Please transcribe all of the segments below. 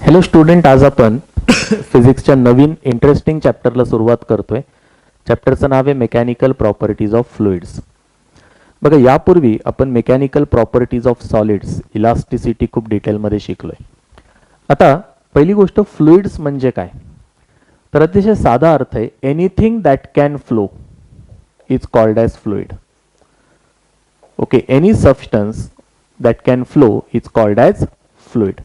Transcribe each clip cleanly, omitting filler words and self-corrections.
Hello student, आज आपण फिजिक्सच्या नवीन interesting चॅप्टरला सुरुवात करतोय. चॅप्टरचं नाव आहे मेकॅनिकल प्रॉपर्टीज ऑफ फ्लुइड्स. बघा, यापूर्वी आपण mechanical properties of solids, elasticity खूप डिटेलमध्ये शिकलोय. आता पहिली गोष्ट, फ्लुइड्स म्हणजे काय? तर अतिशय साधा अर्थ आहे, anything that can flow is called as fluid. Okay, any substance that can flow is called as fluid.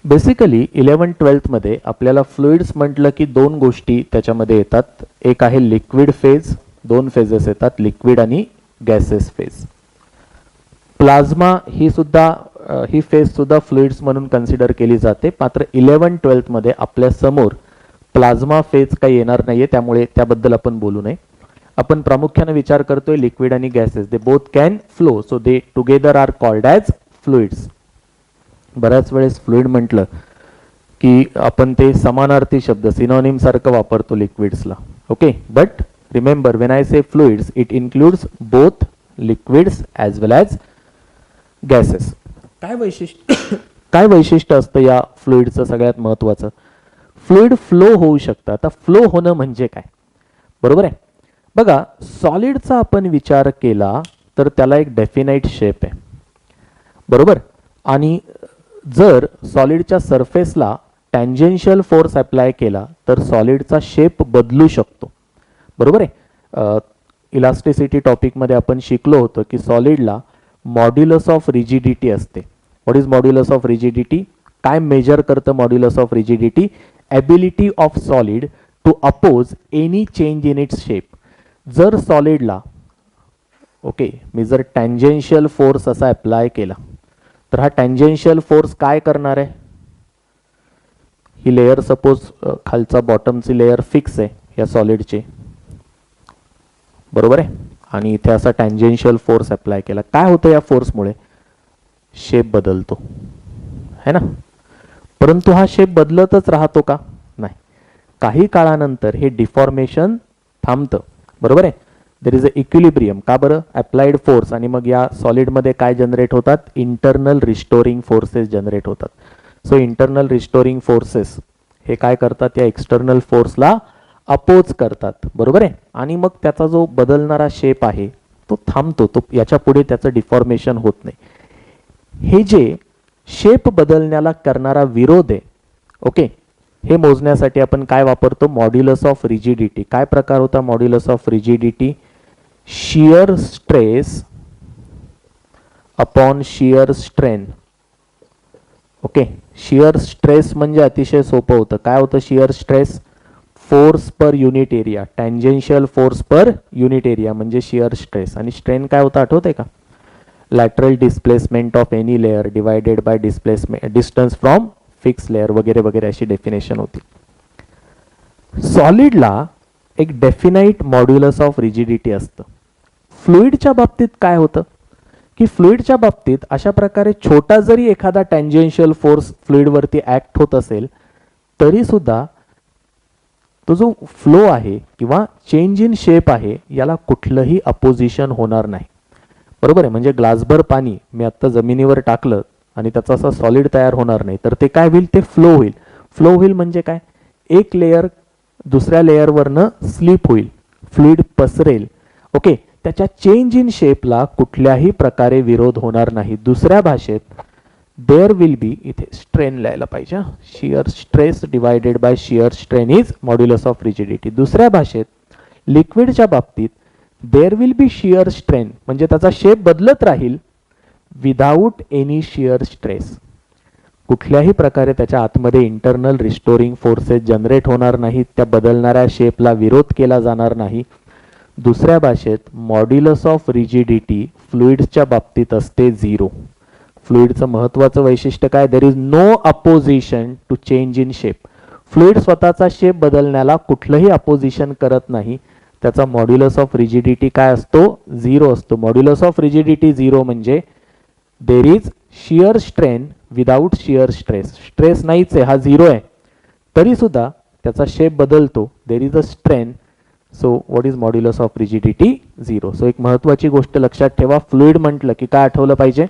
Basically 11-12 मध्ये आपल्याला फ्लुइड्स म्हटलं की दोन गोष्टी त्याच्यामध्ये येतात. एक आहे लिक्विड फेज, दोन फेजेस येतात, लिक्विड आणि गॅसेस फेज. प्लाझ्मा ही फेज सुद्धा फ्लुइड्स म्हणून कन्सिडर केली जाते. मात्र 11-12 मध्ये आपल्या समोर प्लाझ्मा फेज काही येणार नाहीये, त्यामुळे त्याबद्दल आपण बोलू नये. आपण प्रामुख्याने विचार करतोय लिक्विड आणि gases, they both can flow, so they together are called as fluids. बऱ्याच वेळेस फ्लुइड म्हटलं की आपण ते समानार्थी शब्द सिनोनिम सारखं वापरतो लिक्विड्सला. Okay, but remember, when I say fluids it includes both liquids as well as gases. काय वैशिष्ट्य असतं या फ्लुइडचं? सगळ्यात महत्वाचं, फ्लुइड फ्लो होऊ शकतं. आता फ्लो होणं म्हणजे काय, बरोबर आहे? बघा, सॉलिडचा आपण विचार केला तर त्याला एक डेफिनाइट शेप आहे, बरोबर? आणि जर सॉलिडच्या सरफेसला टँजेन्शियल फोर्स अप्लाय केला तर सॉलिडचा शेप बदलू शकतो, बरोबर आहे? इलास्टिसिटी टॉपिकमध्ये आपण शिकलो होतो की सॉलिडला मॉड्युलस ऑफ रिजिडिटी असते. What is modulus of rigidity? काय मेजर करतं modulus of rigidity? Ability of solid to oppose any change in its shape. जर सॉलिडला मी जर टँजेन्शियल फोर्स असा अप्लाय केला तर हा टँजेन्शियल फोर्स काय करणार आहे? ही लेयर सपोज खालचा बॉटमची लेयर फिक्स आहे या सॉलिडची, बरोबर आहे? आणि इथे असा टँजेन्शियल फोर्स अप्लाय केला, काय होतं या फोर्समुळे? शेप बदलतो, है ना? परंतु हा शेप बदलतच राहतो का? नाही. काही काळानंतर हे डिफॉर्मेशन थांबतं, बरोबर आहे? देर इज अ इक्विलिब्रियम. का बरं? Applied force. आणि मग या सॉलिडमध्ये काय जनरेट होतात? इंटरनल रिस्टोरिंग फोर्सेस जनरेट होतात. सो इंटरनल रिस्टोरिंग फोर्सेस हे काय करतात? या एक्सटर्नल फोर्सला अपोज करतात, बरोबर आहे? आणि मग त्याचा जो बदलणारा शेप आहे तो थांबतो, तो याच्या पुढे त्याचं डिफॉर्मेशन होत नाही. हे जे शेप बदलण्याला करणारा विरोध आहे, ओके, हे मोजण्यासाठी आपण काय वापरतो? Modulus of rigidity. काय प्रकार होता modulus of rigidity? Shear stress upon shear strain. Okay, shear stress म्हणजे अतिशय सोपं होतं. काय होतं shear stress? Force per unit area, tangential force per unit area म्हणजे शियर स्ट्रेस. आणि स्ट्रेन काय होतं आठवतंय का? Lateral displacement of any layer divided by distance from fix layer वगैरे वगैरे अशी डेफिनेशन होती. सॉलिडला एक डेफिनाइट मॉड्युलस ऑफ रिजिडिटी असतं. फ्लुइडच्या बाबतीत काय होतं की फ्लुइडच्या बाबतीत अशा प्रकारे छोटा जरी एखादा टँजेन्शियल फोर्स फ्लुइडवरती ऍक्ट होत असेल तरी सुद्धा तो जो फ्लो आहे किंवा चेंज इन शेप आहे याला कुठलंही अपोजिशन होणार नाही, बरोबर आहे? म्हणजे ग्लासभर पाणी मी आता जमिनीवर टाकलं आणि त्याचा असा सॉलिड तयार होणार नाही, तर ते काय होईल? ते फ्लो होईल. फ्लो होईल म्हणजे काय? एक लेयर दुसऱ्या लेयरवरनं स्लिप होईल, फ्लुइड पसरेल. ओके, त्याच्या चेंज इन शेपला कुठल्याही प्रकारे विरोध होणार नाही. दुसऱ्या भाषेत देअर विल बी, इथे स्ट्रेन लिहायला पाहिजे, shear stress divided by shear strain is modulus of rigidity. दुसऱ्या भाषेत लिक्विडच्या बाबतीत there will be shear strain म्हणजे त्याचा शेप बदलत राहील विदाउट एनी शियर स्ट्रेस. कुठल्याही प्रकारे त्याच्या आतमध्ये इंटरनल रिस्टोरिंग फोर्सेस जनरेट होणार नाहीत, त्या बदलणाऱ्या शेपला विरोध केला जाणार नाही. दुसऱ्या भाषेत मॉड्युलस ऑफ रिजिडिटी फ्लुइड्सच्या बाबतीत असते 0. फ्लुइडचं महत्वाचं वैशिष्ट्य काय? There is no opposition to change in shape. Fluid स्वतःचा शेप बदलण्याला कुठलंही अपोजिशन करत नाही. त्याचा मॉड्युलस ऑफ रिजिडिटी काय असतो? 0 असतो. मॉड्युलस ऑफ रिजिडिटी 0 म्हणजे there is shear strain without shear stress. Stress नाहीच आहे, हा 0 आहे, तरी सुद्धा त्याचा शेप बदलतो. देर is a strain. So what is modulus of rigidity? 0. So एक महत्वाची गोष्ट लक्षात ठेवा, फ्लुइड म्हटलं की काय आठवलं पाहिजे?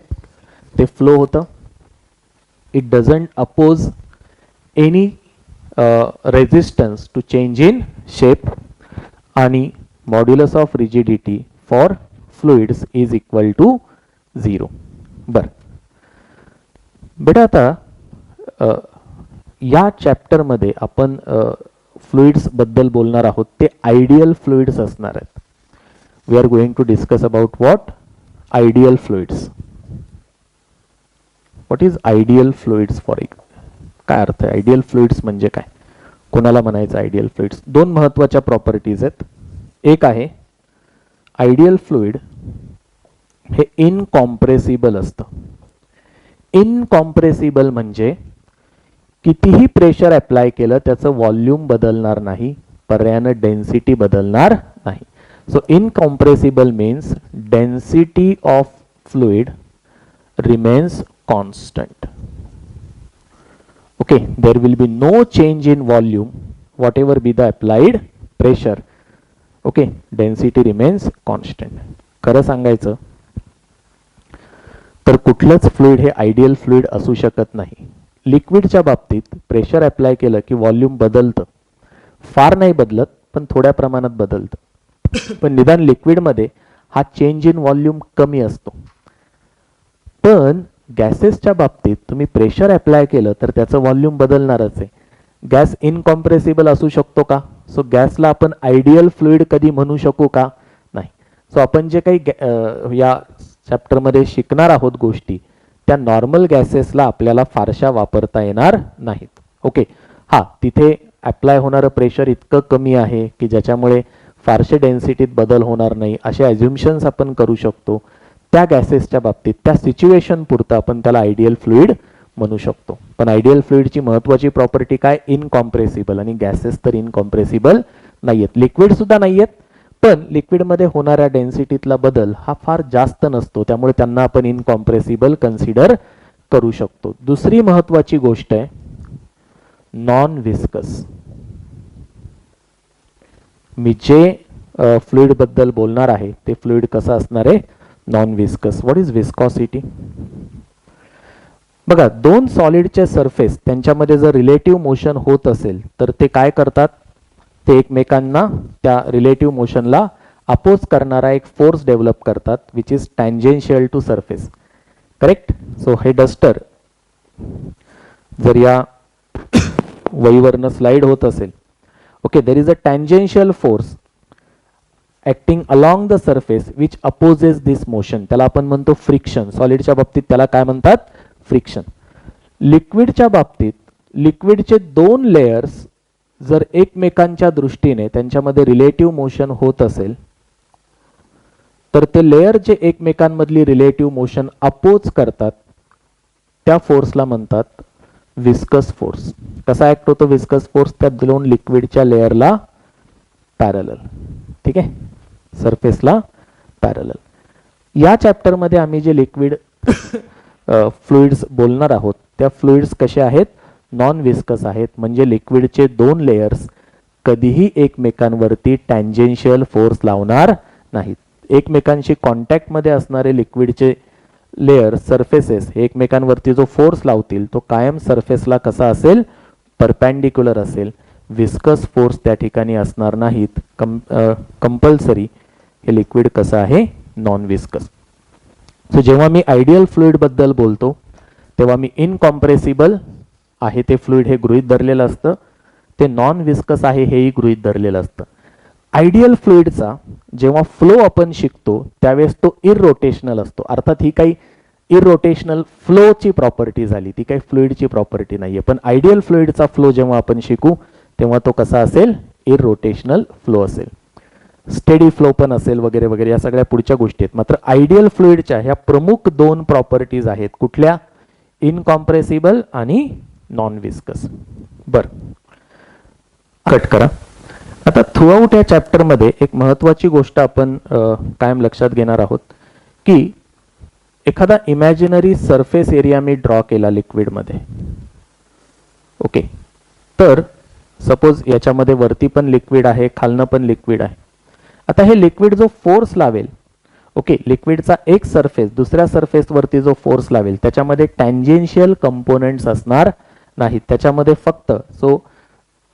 ते फ्लो होतं, it doesn't oppose any resistance to change in shape आणि modulus of rigidity for fluids is equal to 0. बर बेटा आता या चॅप्टरमध्ये आपण फ्लुइड्स बद्दल बोलणार आहोत ते आयडियल फ्लुइड्स असणार आहेत. We are going to discuss about what ideal fluids. What is ideal fluids for काय अर्थ आहे आयडियल फ्लुइड्स म्हणजे काय, कोणाला म्हणायचं आयडियल फ्लुइड्स? दोन महत्त्वाच्या प्रॉपर्टीज आहेत. एक आहे आयडियल फ्लुइड हे इनकॉम्प्रेसिबल असतं. इनकॉम्प्रेसिबल म्हणजे कितीही प्रेशर अप्लाय केलं त्याचं व्हॉल्यूम बदलणार नाही, पर्यायानं डेन्सिटी बदलणार नाही. So incompressible means density of fluid remains constant. Okay, there will be no change in volume whatever be the applied pressure. Okay, density remains constant. खरं सांगायचं तर कुठलंच फ्लुइड हे आयडियल फ्लुइड असू शकत नाही. लिक्विडच्या बाबतीत प्रेशर अप्लाय केलं की व्हॉल्यूम बदलतं, फार नाही बदलत पण थोड्या प्रमाणात बदलतं. पण निदान लिक्विडमध्ये हा चेंज इन व्हॉल्यूम कमी असतो. पण गॅसेसच्या बाबतीत तुम्ही प्रेशर अप्लाय केलं तर त्याचं व्हॉल्यूम बदलणारच आहे. गॅस इनकॉम्प्रेसिबल असू शकतो का? सो गॅसला आपण आयडियल फ्लुइड कधी म्हणू शकू का? नाही. सो आपण जे काही या चॅप्टरमध्ये शिकणार आहोत गोष्टी त्या नॉर्मल गॅसेसला आपल्याला फारशा वापरता येणार नाहीत. ओके, हा तिथे अप्लाय होणारं प्रेशर इतकं कमी आहे की ज्याच्यामुळे फारशे डेन्सिटीत बदल होणार नाही असे अझ्युम्शन्स आपण करू शकतो. त्या गॅसेसच्या बाबतीत त्या सिच्युएशन पुरतं आपण त्याला आयडियल फ्लुइड म्हणू शकतो. पण आयडियल फ्लुइडची महत्त्वाची प्रॉपर्टी काय? इनकॉम्प्रेसिबल. आणि गॅसेस तर इनकॉम्प्रेसिबल नाहीयेत, लिक्विड सुद्धा नाहीयेत. पण लिक्विडमध्ये होणाऱ्या डेन्सिटीतला बदल हा फार जास्त नसतो, त्यामुळे त्यांना आपण इनकॉम्प्रेसिबल कन्सिडर करू शकतो. दुसरी महत्त्वाची गोष्ट आहे नॉन विस्कस. मी जे फ्लुइड बद्दल बोलणार आहे ते फ्लुइड कसं असणार आहे? Non viscous. What is viscosity? बघा, दोन सॉलिडचे सरफेस त्यांच्यामध्ये जर रिलेटिव्ह मोशन होत असेल तर ते काय करतात? ते एकमेकांना त्या रिलेटिव्ह मोशनला अपोज करणारा एक फोर्स डेव्हलप करतात which is tangential to surface. Correct? So हे डस्टर जर या वहीवरनं स्लाइड होत असेल, okay, there is a tangential force acting along the surface which opposes this motion. त्याला आपण म्हणतो फ्रिक्शन. सॉलिडच्या बाबतीत त्याला काय म्हणतात? फ्रिक्शन. लिक्विडच्या बाबतीत लिक्विडचे दोन लेयर्स जर एकमेकांच्या दृष्टीने त्यांच्यामध्ये रिलेटिव्ह मोशन होत असेल तर ते लेयर जे एकमेकांमधली रिलेटिव्ह मोशन अपोज करतात त्या फोर्सला म्हणतात विस्कस फोर्स. कसा ऍक्ट होतो विस्कस फोर्स? त्या दोन लिक्विडच्या लेयरला पॅरलल. ठीक आहे, सरफेसला पॅरलल. या चॅप्टरमध्ये आम्ही जे लिक्विड फ्लुइड्स बोलणार आहोत त्या फ्लुइड्स कसे आहेत? नॉन विस्कस आहेत. म्हणजे लिक्विडचे दोन लेयर्स कधीही एकमेकांवरती टँजेन्शियल फोर्स लावणार नाहीत. एकमेकांशी कॉन्टॅक्टमध्ये असणारे लिक्विडचे लेयर सरफेसेस हे एकमेकांवरती जो फोर्स लावतील तो कायम सरफेसला कसा असेल? परपॅन्डिक्युलर असेल. विस्कस फोर्स त्या ठिकाणी असणार नाहीत. कंपल्सरी हे लिक्विड कसं आहे? Non viscous. सो जेव्हा मी आयडियल फ्लुइड बद्दल बोलतो तेव्हा मी इनकॉम्प्रेसिबल आहे ते फ्लुइड हे गृहीत धरलेलं असतं, ते नॉन विस्कस आहे हेही गृहीत धरलेलं असतं. आयडियल फ्लुइडचा जेव्हा फ्लो आपण शिकतो त्यावेळेस तो इररोटेशनल असतो. अर्थात ही काही इररोटेशनल फ्लोची प्रॉपर्टी झाली, ती काही फ्लुइडची प्रॉपर्टी नाहीये. पण आयडियल फ्लुइडचा फ्लो जेव्हा आपण शिकू तेव्हा तो कसा असेल? इररोटेशनल फ्लो असेल. स्टेडी फ्लो पण असेल वगैरे वगैरे, या सगळ्या पुढच्या गोष्टी आहेत. मात्र आयडियल फ्लुइडच्या ह्या प्रमुख दोन प्रॉपर्टीज आहेत. कुठल्या? इनकॉम्प्रेसिबल आणि नॉन विस्कस. बर, कट करा. आता थ्रूआउट या चॅप्टरमध्ये एक महत्त्वाची गोष्ट आपण कायम लक्षात घेणार आहोत की एखादा इमॅजिनरी सरफेस एरिया मी ड्रॉ केला लिक्विडमध्ये. ओके, तर सपोज याच्यामध्ये वरती पण लिक्विड आहे, खालनं पण लिक्विड आहे. आता हे लिक्विड जो फोर्स लावेल, ओके, लिक्विडचा एक सरफेस दुसऱ्या सरफेसवरती जो फोर्स लावेल त्याच्यामध्ये टँजेन्शियल कंपोनेंट्स असणार नाहीत. त्याच्यामध्ये फक्त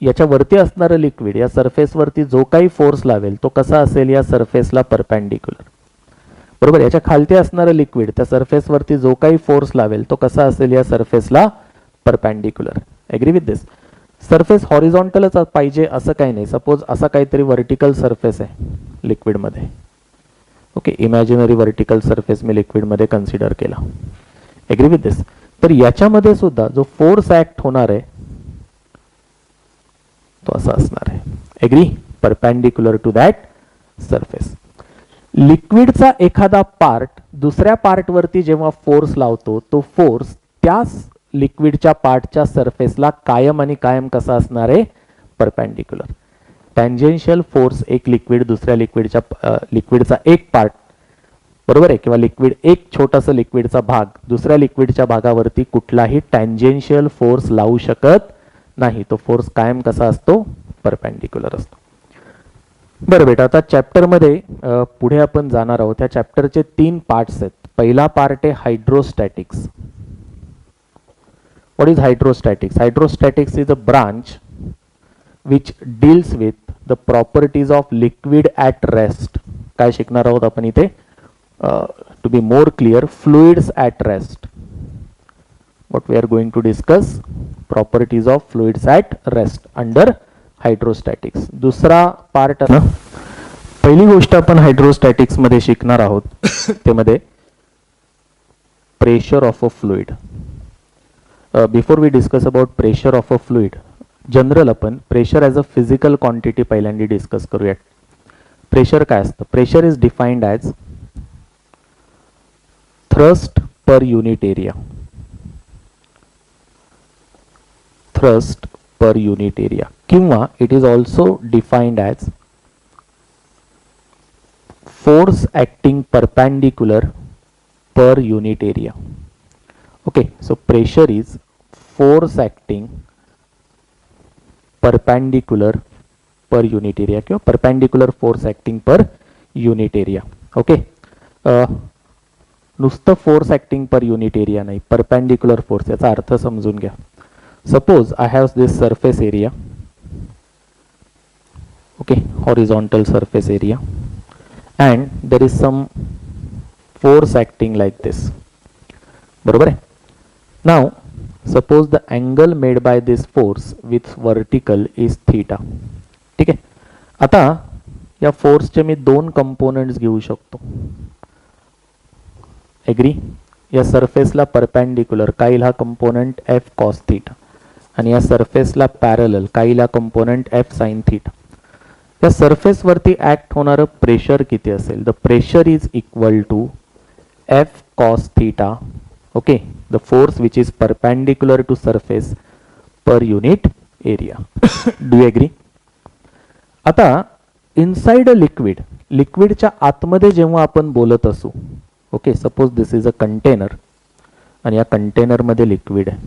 याच्यावरती असणारं लिक्विड या सरफेसवरती जो काही फोर्स लावेल तो कसा असेल, या सरफेसला परपेंडिक्युलर. बरोबर, याच्या खालती असणारं लिक्विड त्या सरफेसवरती जो काही फोर्स लावेल तो कसा असेल, या सरफेसला perpendicular. Agree with this. Surface हॉरिझॉन्टलच पाहिजे असं काही नाही. सपोज असा काहीतरी व्हर्टिकल सरफेस आहे लिक्विडमध्ये. ओके, इमॅजिनरी व्हर्टिकल सरफेस मी लिक्विडमध्ये कन्सिडर केला. एग्री विथ दिस. तर याच्यामध्ये सुद्धा जो फोर्स ऍक्ट होणार आहे तो असा असणार आहे. Agree, perpendicular to that surface. लिक्विडचा एखादा पार्ट दुसऱ्या पार्टवरती जेव्हा फोर्स लावतो तो फोर्स त्या लिक्विडच्या पार्टच्या सरफेसला कायम आणि कायम कसा असणार आहे, परपेंडिक्युलर. टँजेन्शियल फोर्स एक लिक्विड दुसऱ्या लिक्विडचा एक पार्ट, बरोबर आहे, किंवा लिक्विड एक छोटासा लिक्विडचा भाग दुसऱ्या लिक्विडच्या भागावरती कुठलाही टँजेन्शियल फोर्स लावू शकत नाही. तो फोर्स कायम कसा असतो, परपेंडिक्युलर असतो. बरं बेटा, आता चॅप्टरमध्ये पुढे आपण जाणार आहोत. त्या चॅप्टरचे 3 पार्ट्स आहेत. पहिला पार्ट आहे hydrostatics. What is hydrostatics? Hydrostatics is a branch which deals with the properties of liquid at rest. काय शिकणार आहोत आपण इथे? To be more clear, fluids at rest. What we are going to discuss, properties of fluids at rest under hydrostatics. दुसरा part ना, पहिली गोष्ट आपण हायड्रोस्टॅटिक्स मध्ये शिकणार आहोत त्यामध्ये pressure of a fluid. Before we discuss about pressure of a fluid, general आपण pressure as a physical quantity पहिल्यांदा डिस्कस करूयात. प्रेशर काय असतं? Pressure is defined as thrust per unit area. Thrust per unit area, किंवा it is also defined as force acting perpendicular per unit area. Okay, so pressure is force acting perpendicular per unit area किंवा perpendicular force acting per unit area. Okay, नुसतं force acting per unit area नाही, perpendicular force. याचा अर्थ समजून घ्या. Suppose I have this surface area. Okay, horizontal surface area, and there is some force acting like this. बरोबर आहे. नाव suppose the angle made by this force with vertical is theta. ठीक आहे. आता या फोर्सचे मी 2 कंपोनेंट्स घेऊ शकतो. एग्री. या सरफेसला परपेंडिक्युलर काय हा कंपोनेंट f cos theta आणि या सरफेसला पॅरलल काय हा कंपोनेंट f sin theta. या सरफेस वरती ऍक्ट होणारं प्रेशर किती असेल? The pressure is equal to f cos theta. Okay, the force which is perpendicular to surface per unit area. Do you agree? आता inside a liquid, लिक्विडच्या आतमध्ये जेव्हा आपण बोलत असू, okay, suppose this is a container आणि या container मध्ये liquid आहे.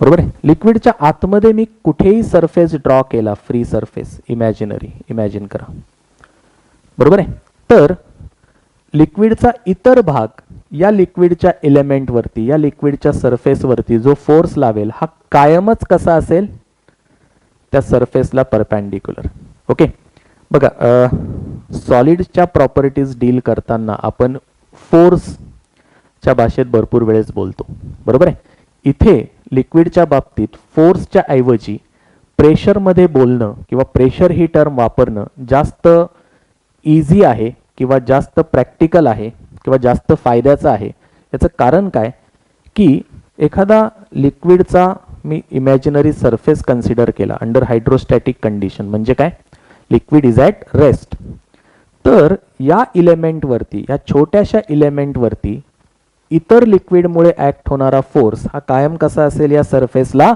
बरोबर आहे. लिक्विडच्या आतमध्ये मी कुठेही सरफेस ड्रॉ केला, फ्री सरफेस, इमॅजिनरी, इमॅजिन करा. बरोबर आहे. तर लिक्विडचा इतर भाग या लिक्विडच्या एलिमेंट वरती, या लिक्विडच्या सरफेस वरती जो फोर्स लावेल हा कायमच कसा असेल, त्या सरफेसला परपेंडिक्युलर. ओके, बघा, सॉलिड्सच्या प्रॉपर्टीज डील करताना आपण फोर्सच्या भाषेत भरपूर वेळेस बोलतो. बरोबर आहे. इथे लिक्विडच्या बाबतीत फोर्सच्या ऐवजी प्रेशरमध्ये बोलणं किंवा प्रेशर ही टर्म वापरणं जास्त इझी आहे किंवा जास्त प्रॅक्टिकल आहे किंवा जास्त फायद्याचं आहे. याचं कारण काय की एखादा लिक्विडचा मी इमॅजिनरी सरफेस कन्सिडर केला अंडर हायड्रोस्टॅटिक कंडिशन. म्हणजे काय? Liquid is at rest. तर या इलेमेंटवरती, या छोट्याशा इलेमेंटवरती इतर लिक्विडमुळे ॲक्ट होणारा फोर्स हा कायम कसा असेल, या सरफेसला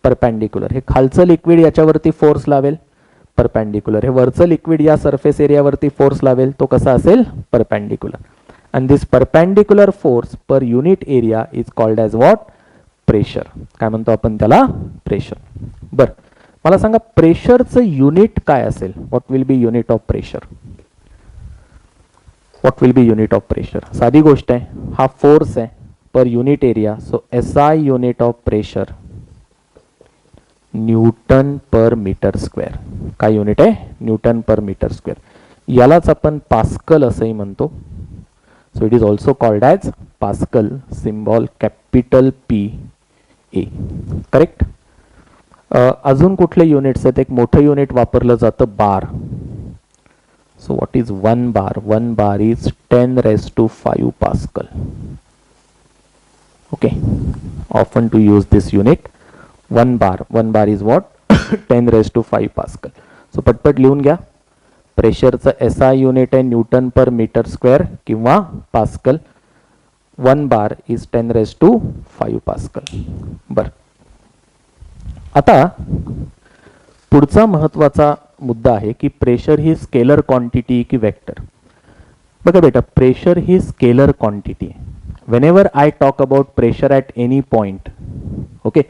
परपेंडिक्युलर. हे खालचं लिक्विड याच्यावरती फोर्स लावेल, परपेंडिक्युलर. हे वरचं लिक्विड या सरफेस एरियावरती फोर्स लावेल, तो कसा असेल, perpendicular. and this perpendicular force per unit area is called as what? Pressure. काय म्हणतो आपण त्याला? प्रेशर. बर, मला सांगा प्रेशरचं युनिट काय असेल? What will be unit of pressure? What will be unit of pressure? साधी गोष्ट आहे, हा फोर्स आहे per unit area, so SI unit of pressure newton per metre square. काय युनिट आहे? Newton per metre square. यालाच आपण पास्कल असंही म्हणतो. So it is also called as pascal, symbol capital PA. Correct. अजून कुठले युनिट्स आहेत? एक मोठं युनिट वापरलं जातं bar. So what is 1 bar? 1 bar is 10⁵ pascal. Okay, often to use this unit. 1 bar is what? 10⁵ pascal. So पटपट लिहून घ्या. प्रेशरचं SI युनिट आहे न्यूटन पर मीटर स्क्वेअर किंवा पास्कल. 1 bar is 10⁵ pascal. बर, आता पुढचा महत्वाचा मुद्दा आहे की प्रेशर ही स्केलर क्वांटिटी की वेक्टर. बघा बेटा, प्रेशर ही स्केलर क्वांटिटी आहे. Whenever I talk about pressure at any point, okay,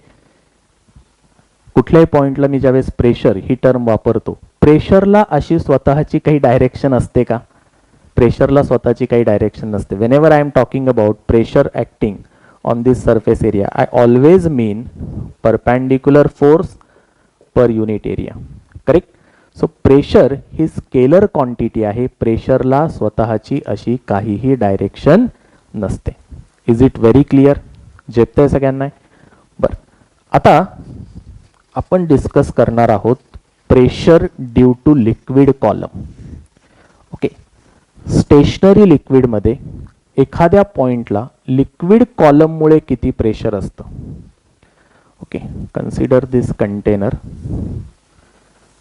कुठल्याही पॉइंटला मी ज्यावेळेस प्रेशर ही टर्म वापरतो, प्रेशरला अशी स्वतःची काही डायरेक्शन असते का? प्रेशरला स्वतःची काही डायरेक्शन नसते. Whenever I am talking about pressure acting on this surface area, I always mean perpendicular force per unit area. Correct. So pressure ही स्केलर क्वांटिटी आहे. प्रेशरला स्वतःची अशी काहीही डायरेक्शन नसते. Is it very clear? झेपतंय सगळ्यांना? बरं, आता आपण डिस्कस करणार आहोत pressure due to liquid column. Okay, stationary लिक्विडमध्ये एखाद्या पॉइंटला लिक्विड कॉलममुळे किती प्रेशर असतं? ओके, कन्सिडर दिस कंटेनर,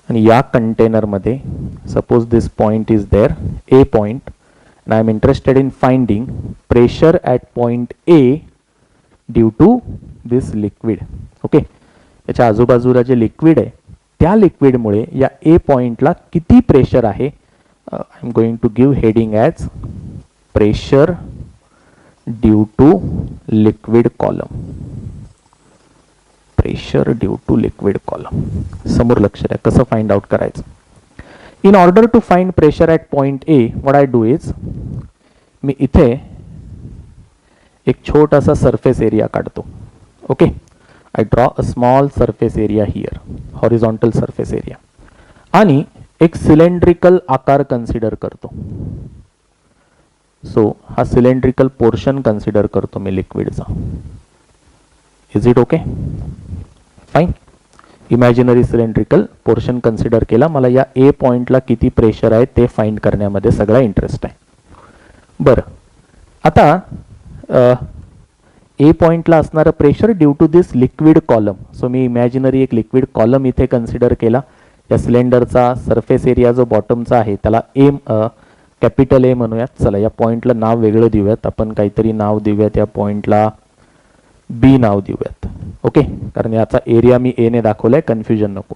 आणि या कंटेनरमध्ये suppose this point is there, A point, and I am interested in finding pressure at point A due to this liquid. Okay, याच्या आजूबाजूला जे लिक्विड आहे त्या लिक्विडमुळे या A पॉइंटला किती प्रेशर आहे? I am going to give heading as pressure due to liquid column. Pressure due to liquid column. समोर लक्ष द्या कसं फाइंड आउट करायचं. In order to find pressure at point A, what I do is, मी इथे एक छोटासा surface area काढतो. Okay, I draw a small surface area here, horizontal surface area, आणि एक सिलेंड्रिकल आकार कन्सिडर करतो. सो हा सिलेंड्रिकल पोर्शन कन्सिडर करतो मी लिक्विडचा. Is it okay? Fine. Imaginary cylindrical portion consider केला. मला या A पॉइंटला किती प्रेशर आहे ते फाइंड करण्यामध्ये सगळा इंटरेस्ट आहे. बरं, आता A पॉइंटला असणारं pressure due to this liquid column. So मी इमॅजिनरी एक लिक्विड कॉलम इथे कन्सिडर केला. या सिलेंडरचा सरफेस एरिया जो बॉटमचा आहे त्याला कॅपिटल A म्हणूयात. चला, या पॉइंटला नाव वेगळं देऊयात. आपण काहीतरी नाव देऊयात या पॉइंटला, B नाव देऊयात. ओके, कारण याचा एरिया मी A ने दाखवलाय, कन्फ्युजन नको.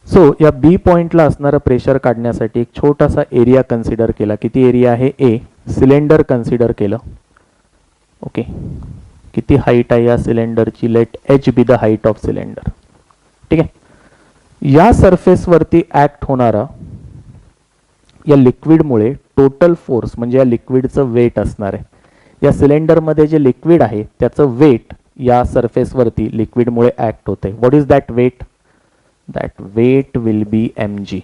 सो या B पॉइंटला असणारं प्रेशर काढण्यासाठी एक छोटासा एरिया कन्सिडर केला. किती एरिया आहे? A. सिलेंडर कन्सिडर केलं. ओके, किती हाईट आहे या सिलेंडरची? Let H be the height of cylinder. ठीक आहे. या सरफेसवरती ऍक्ट होणारा या लिक्विडमुळे टोटल फोर्स म्हणजे या लिक्विडचं वेट असणार आहे. या सिलेंडरमध्ये जे लिक्विड आहे त्याचं वेट या सरफेसवरती लिक्विडमुळे ऍक्ट होते. What is that weight? That weight will be mg.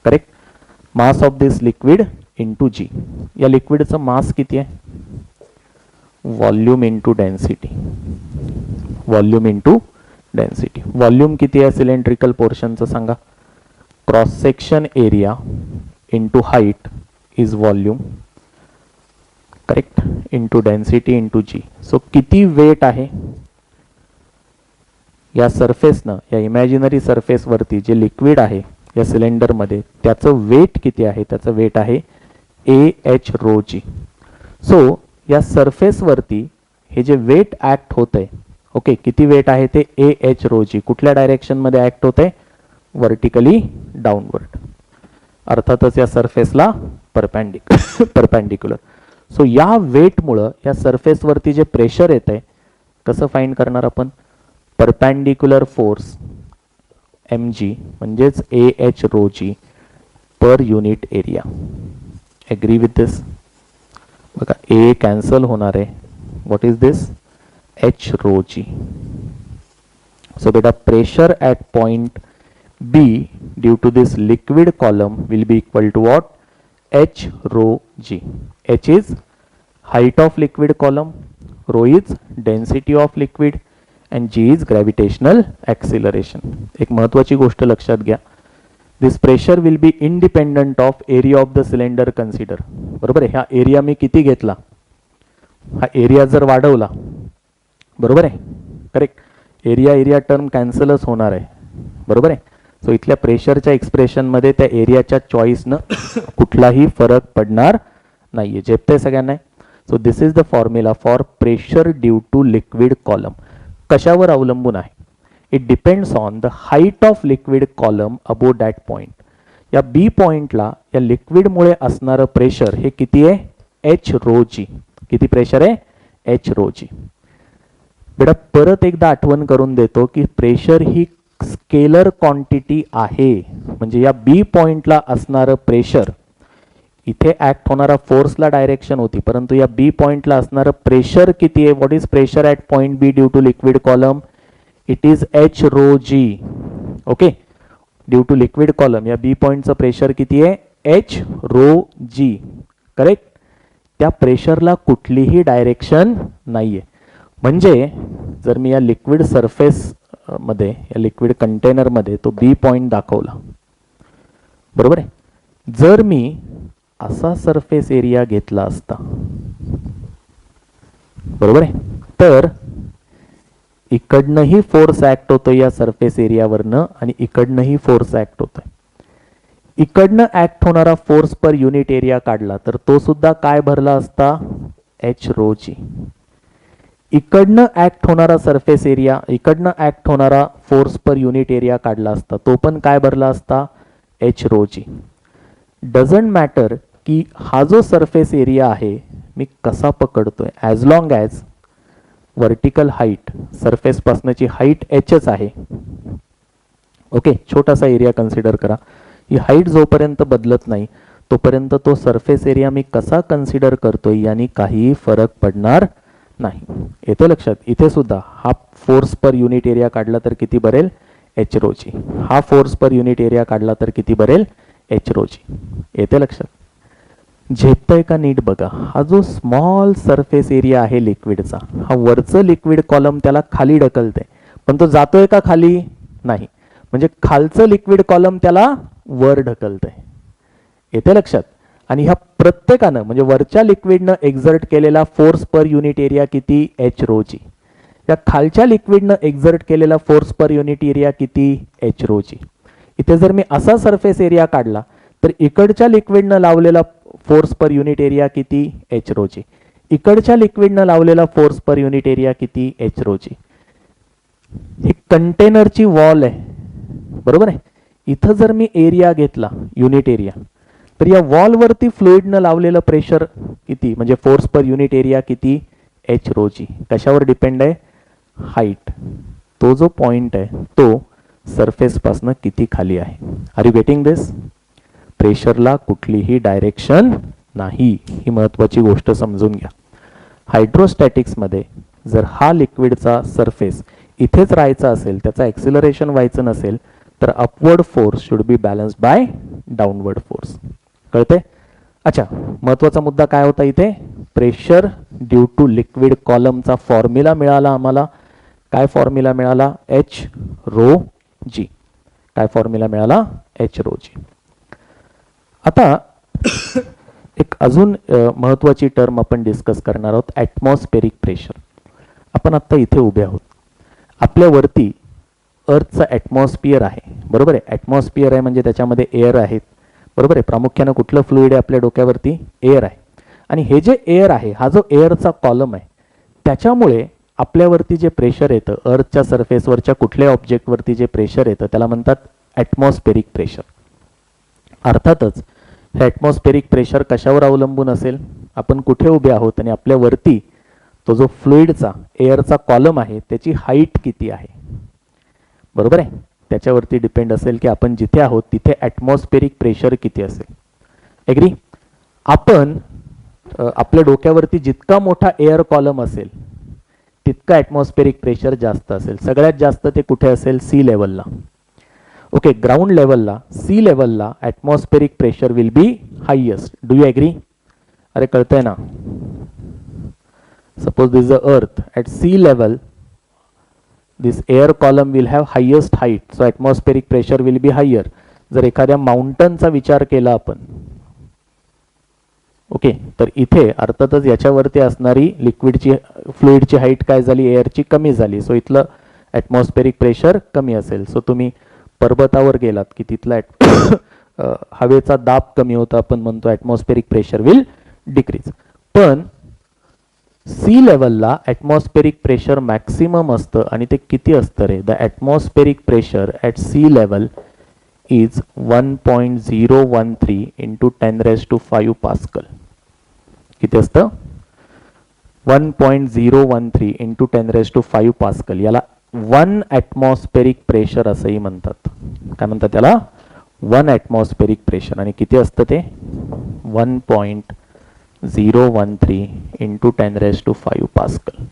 Correct. Mass of this liquid into g. या लिक्विडचं मास किती आहे? Volume into density. Volume into density. Volume किती आहे सिलेंड्रिकल पोर्शनचं सांगा? Cross section area into height is volume. Correct. Into density into g. So किती weight आहे या सरफेसनं, या इमॅजिनरी सरफेसवरती जे लिक्विड आहे या सिलेंडरमध्ये त्याचं वेट किती आहे? त्याचं वेट आहे AH रो जी. सो या सरफेसवरती हे जे वेट ऍक्ट होतंय, ओके, किती वेट आहे ते AH रो जी. कुठल्या डायरेक्शनमध्ये ऍक्ट होतंय? Vertically downward. अर्थातच या सरफेसला परपेंडिक्युलर. सो या वेटमुळं या सरफेसवरती जे प्रेशर येत आहे कसं फाइंड करणार आपण? परपेंडिक्युलर फोर्स mg म्हणजेच AH rho g per unit area. Agree with this. बघा ए कॅन्सल होणार आहे. What is this? H rho g. So बेटा pressure at point B due to this liquid column will be equal to what? H rho G. H is height of liquid column, rho is density of liquid and G is gravitational acceleration. एक महत्वाची गोष्ट लक्षात घ्या. This pressure will be independent of area of the cylinder consider. बरोबर आहे. हा area मी किती घेतला, हा एरिया जर वाढवला, बरोबर आहे, करेक्ट, एरिया टर्म कॅन्सलच होणार आहे, बरोबर आहे. सो इथल्या प्रेशरच्या एक्सप्रेशनमध्ये त्या एरियाच्या चॉईसनं कुठलाही फरक पडणार नाहीये. झेपतंय सगळ्यांना? So this is the formula for pressure due to liquid column. कशावर अवलंबून आहे? It depends on the height of liquid column above that point. या बी पॉइंटला या लिक्विडमुळे असणारं प्रेशर हे किती आहे? एच रो जी. किती प्रेशर आहे? एच रो जी. बेटा परत एकदा आठवण करून देतो की प्रेशर ही स्केलर क्वांटिटी आहे. म्हणजे या बी पॉइंटला असणारं प्रेशर, इथे ऍक्ट होणारा फोर्सला डायरेक्शन होती, परंतु या बी पॉइंटला असणारं प्रेशर किती आहे? What is pressure at point B due to liquid column? It is h rho g. Okay, due to liquid column या बी पॉइंटचं प्रेशर किती आहे? H rho g. करेक्ट. त्या प्रेशरला कुठलीही डायरेक्शन नाहीये. म्हणजे जर मी या लिक्विड सरफेस मध्ये, या लिक्विड कंटेनर मध्ये तो बी पॉइंट दाखवला, बरोबर आहे. जर मी असा सरफेस एरिया घेतला असता, बरोबर आहे, तर इकडनंही फोर्स ऍक्ट होतोय या सरफेस एरियावरनं आणि इकडनंही फोर्स ऍक्ट होतोय. इकडनं ऍक्ट होणारा फोर्स पर युनिट एरिया काढला तर तो सुद्धा काय भरला असता? H rho g. इकडनं ऍक्ट होणारा सरफेस एरिया, इकडनं ऍक्ट होणारा फोर्स पर युनिट एरिया काढला असता, तो पण काय भरला असता? H rho g. Doesn't matter की हा जो सरफेस एरिया आहे मी कसा पकडतोय, as long as vertical height, surface पासनची हाईट एचच आहे. ओके, छोटासा एरिया कन्सिडर करा. ही हाईट जोपर्यंत बदलत नाही तोपर्यंत तो सरफेस एरिया मी कसा कन्सिडर करतोय यानी काहीही फरक पडणार नाही. येते लक्षात? इथे सुद्धा हा फोर्स पर युनिट एरिया काढला तर किती बरेल? एच रो जी. हा फोर्स पर युनिट एरिया काढला तर किती बरेल? एच रो जी. येते लक्षात? झेपतंय का नीट बघा. हा जो स्मॉल सरफेस एरिया आहे लिक्विडचा, हा वरचं लिक्विड कॉलम त्याला खाली ढकलते, पण तो जातोय का खाली? नाही. म्हणजे खालचं लिक्विड कॉलम त्याला वर ढकलतंय. येते लक्षात? आणि ह्या प्रत्येकानं म्हणजे वरच्या लिक्विडनं एक्झर्ट केलेला फोर्स पर युनिट एरिया किती? एच रो जी. या खालच्या लिक्विडनं एक्झर्ट केलेला फोर्स पर युनिट एरिया किती? एच रो जी. इथे जर मी असा सरफेस एरिया काढला तर इकडच्या लिक्विडनं लावलेला फोर्स पर युनिट एरिया किती? एच रो जी. इकडच्या लिक्विडनं लावलेला फोर्स पर युनिट एरिया किती? एच रो जी. ही कंटेनरची वॉल आहे, बरोबर आहे. इथं जर मी एरिया घेतला, युनिट एरिया, तर या वॉलवरती फ्लुइडनं लावलेलं प्रेशर किती, म्हणजे फोर्स पर युनिट एरिया किती? एच रो जी. कशावर डिपेंड आहे? हाईट. तो जो पॉइंट आहे तो सरफेस पासनं किती खाली आहे. आर यू गेटिंग दिस? प्रेशरला कुठलीही डायरेक्शन नाही, ही महत्वाची गोष्ट समजून घ्या. हायड्रोस्टॅटिक्समध्ये जर हा लिक्विडचा सरफेस इथेच राहायचा असेल, त्याचा एक्सिलरेशन व्हायचं नसेल, तर upward force should be balanced by downward force. कळते? अच्छा, महत्वाचा मुद्दा काय होता इथे? प्रेशर ड्यू टू लिक्विड कॉलमचा फॉर्म्युला मिळाला आम्हाला. काय फॉर्म्युला मिळाला? H rho g. काय फॉर्म्युला मिळाला? H rho g. आता एक अजून महत्वाची टर्म आपण डिस्कस करणार आहोत, ॲटमॉस्फेरिक प्रेशर. आपण आता इथे उभे आहोत, आपल्या वरती अर्थचा ॲटमॉस्फिअर आहे, बरोबर आहे. ॲटमॉस्फिअर आहे म्हणजे त्याच्यामध्ये एअर आहेत, बरोबर आहे. प्रामुख्यानं कुठलं फ्लुइड आहे आपल्या डोक्यावरती? एअर आहे. आणि हे जे एअर आहे, हा जो एअरचा कॉलम आहे, त्याच्यामुळे आपल्यावरती जे प्रेशर येतं, अर्थच्या सरफेसवरच्या कुठल्याही ऑब्जेक्टवरती जे प्रेशर येतं त्याला म्हणतात ॲटमॉस्फेरिक प्रेशर. अर्थातच हे ॲटमॉस्फेरिक प्रेशर कशावर अवलंबून असेल? आपण कुठे उभे आहोत आणि आपल्यावरती तो जो फ्लुइडचा एअरचा कॉलम आहे त्याची हाईट किती आहे, बरोबर आहे. त्याच्यावरती डिपेंड असेल की आपण जिथे आहोत तिथे ॲटमॉस्फेरिक प्रेशर किती असेल. एग्री? आपण आपल्या डोक्यावरती जितका मोठा एअर कॉलम असेल तितका ॲटमॉस्फेरिक प्रेशर जास्त असेल. सगळ्यात जास्त ते कुठे असेल? सी लेवलला. ओके, ग्राउंड लेवलला, सी लेवलला atmospheric pressure will be highest. Do you agree? अरे कळतंय ना? Suppose this is a earth at sea level, this air column will have highest height, so atmospheric pressure will be higher. जर एखाद्या माउंटनचा विचार केला आपण, ओके, तर इथे अर्थातच याच्यावरती असणारी लिक्विडची फ्लुइडची हाईट काय झाली? एअरची कमी झाली. सो इथलं ॲटमॉस्फेरिक प्रेशर कमी असेल. सो तुम्ही पर्वतावर गेलात की तिथला हवेचा दाब कमी होता, आपण म्हणतो ॲटमॉस्फेरिक प्रेशर विल डिक्रीज. पण सी लेवलला ॲटमॉस्फेरिक प्रेशर मॅक्सिमम असतं आणि ते किती असतं रे? The atmospheric pressure at sea level is 1.013 into 10⁻⁵ pascal. किती असतं? 1.013 इंटू 10⁻⁵ पास्कल. याला 1 ॲटमॉस्फेरिक प्रेशर असंही म्हणतात. काय म्हणतात त्याला? 1 ॲटमॉस्फेरिक प्रेशर. आणि किती असतं ते? 1.013 इंटू 10⁻⁵ पास्कल.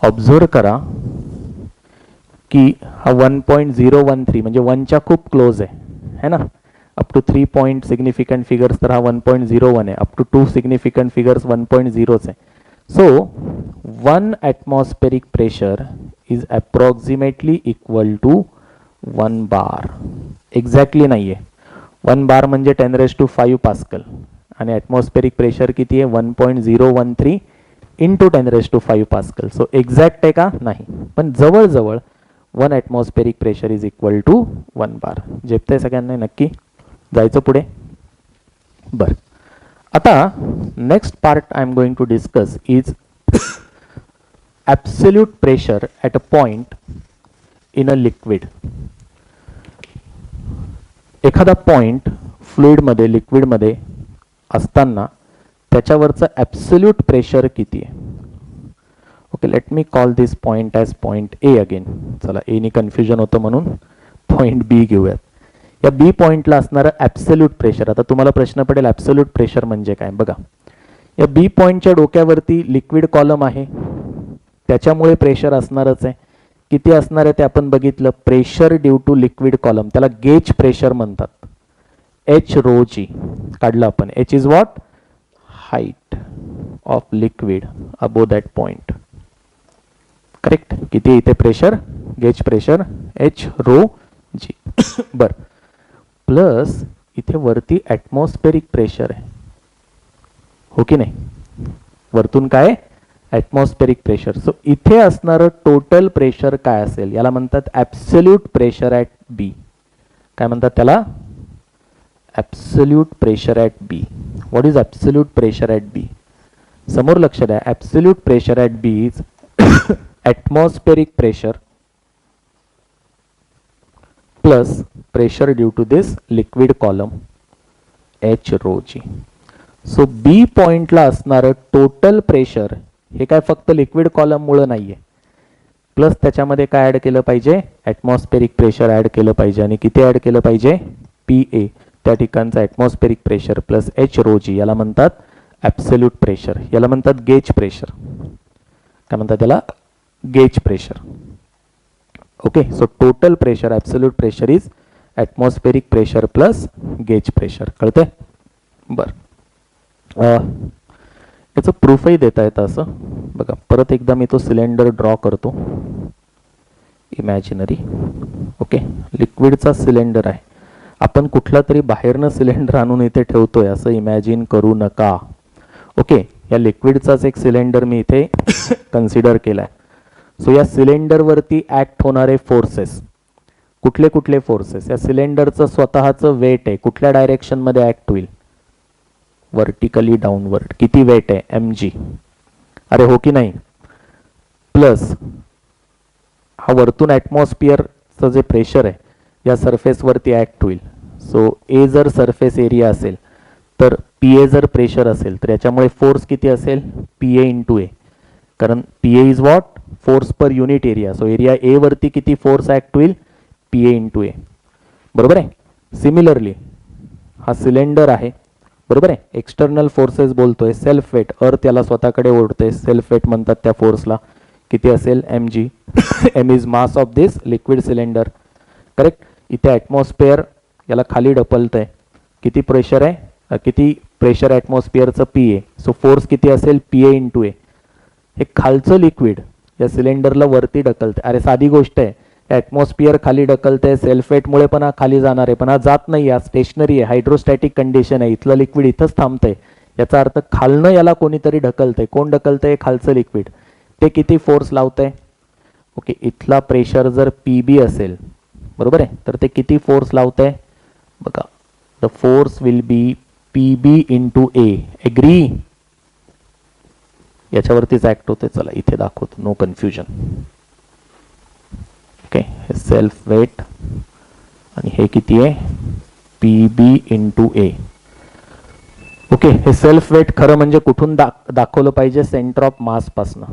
ऑब्झर्व करा की हा 1.013 म्हणजे 1च्या खूप क्लोज आहे ना. Up to 3 point significant figures तर हा 1.01 आहे. अप टू 2 सिग्निफिकंट फिगर्स 1.0 आहे. So 1 atmospheric pressure is approximately equal to 1 bar. Exactly नाही आहे. 1 बार म्हणजे 10⁻⁵ पास्कल आणि ॲटमॉस्फेरिक प्रेशर किती आहे? 1.013 इंटू 10⁻⁵ पास्कल. सो एक्झॅक्ट आहे का? नाही, पण जवळजवळ 1 atmospheric pressure is equal to 1 bar. झेपतंय सगळ्यांना? नक्की जायचं पुढे. बरं, आता next part I am going to discuss is absolute pressure at a point in a liquid. एखादा पॉइंट फ्लुइडमध्ये, लिक्विडमध्ये असताना त्याच्यावरचं ॲब्सोल्यूट प्रेशर किती आहे? Okay, let me call this point as point A again. चला, एनी कन्फ्युजन होतं म्हणून पॉइंट बी घेऊयात. या बी पॉइंटला असणारं ॲब्सोल्यूट प्रेशर. आता तुम्हाला प्रश्न पडेल ॲब्सोल्यूट प्रेशर म्हणजे काय? बघा, या बी पॉइंटच्या डोक्यावरती लिक्विड कॉलम आहे, त्याच्यामुळे प्रेशर असणारच आहे. किती असणार आहे ते आपण बघितलं. Pressure due to liquid column, त्याला गेज प्रेशर म्हणतात. h ρg काढलं आपण. h is what? Height of liquid above that point. Correct. किती इथे pressure? Gauge pressure h ρg. बर, प्लस इथे वरती ॲटमॉस्फेरिक प्रेशर आहे, हो की नाही? वरतून काय? Atmospheric pressure. सो इथे असणारं टोटल प्रेशर काय असेल? याला म्हणतात ॲब्सोल्यूट प्रेशर ॲट बी. काय म्हणतात त्याला? absolute pressure at B. What is absolute pressure at B? समोर लक्ष द्या. absolute pressure at B is atmospheric pressure plus pressure due to this liquid column h ρg. So B पॉइंटला असणारं total pressure हे काय फक्त लिक्विड कॉलम मुळे नाहीये, प्लस त्याच्यामध्ये काय ऍड केलं पाहिजे? ॲटमॉस्फेरिक प्रेशर ऍड केलं पाहिजे. आणि किती ऍड केलं पाहिजे? PA, त्या ठिकाणचं atmospheric pressure plus h ρg. याला म्हणतात ॲब्सोल्यूट प्रेशर. याला म्हणतात गेज प्रेशर. काय म्हणतात त्याला? Gauge pressure. Okay, so total pressure absolute pressure is atmospheric pressure plus gauge pressure. कळतंय? बरं, याचं प्रूफही देता येतं असं. बघा, परत एकदा मी तो सिलेंडर ड्रॉ करतो इमॅजिनरी. ओके, लिक्विडचा सिलेंडर आहे. आपण कुठला तरी बाहेरनं सिलेंडर आणून इथे ठेवतोय असं इमॅजिन करू नका. ओके, या लिक्विडचाच एक सिलेंडर मी इथे कन्सिडर केलाय. सो या सिलेंडरवरती ऍक्ट होणारे फोर्सेस कुठले कुठले फोर्सेस? या सिलेंडरचं स्वतःचं वेट आहे, कुठल्या डायरेक्शनमध्ये ऍक्ट होईल? Vertically downward. किती वेट आहे? mg. अरे हो की नाही? प्लस हा वरतून ॲटमॉस्फिअरचं जे प्रेशर आहे या सरफेसवरती ऍक्ट होईल. सो ए जर सरफेस एरिया असेल तर PA जर प्रेशर असेल तर याच्यामुळे फोर्स किती असेल? PA इंटू ए. कारण PA is what? Force per unit area. So area A वरती किती फोर्स ऍक्ट होईल? PA इंटू ए. बरोबर आहे? सिमिलरली हा सिलेंडर आहे, बरोबर आहे. एक्सटर्नल फोर्सेस बोलतोय, सेल्फ वेट, अर्थ याला स्वतःकडे ओढते, सेल्फ वेट म्हणतात त्या फोर्सला. किती असेल? mg. m is mass of this liquid cylinder. Correct. इथे ॲटमॉस्फिअर याला खाली ढकलतंय. किती प्रेशर आहे? किती प्रेशर ॲटमॉस्फिअरचं? PA. सो फोर्स किती असेल? PA इंटू ए. हे खालचं लिक्विड या सिलेंडरला वरती ढकलते. अरे साधी गोष्ट आहे. ॲटमॉस्फिअर खाली ढकलते, सेल्फ वेटमुळे पण हा खाली जाणार आहे, पण हा जात नाही, हा स्टेशनरी आहे, हायड्रोस्टॅटिक कंडिशन आहे. इथलं लिक्विड इथंच थांबतंय. याचा अर्थ खालनं याला कोणीतरी ढकलतंय. कोण ढकलतंय? खालचं लिक्विड. ते किती फोर्स लावतंय? ओके, इथला प्रेशर जर PB असेल, बरोबर आहे, तर ते किती फोर्स लावतंय? बघा, the force will be PB into A. Agree? याच्यावरतीच ऍक्ट होते. चला इथे दाखवतो, नो कन्फ्युजन. ओके, हे सेल्फ वेट आणि हे किती आहे? PB into A. ओके, हे सेल्फ वेट खरं म्हणजे कुठून दाखवलं पाहिजे? सेंटर ऑफ मास पासनं.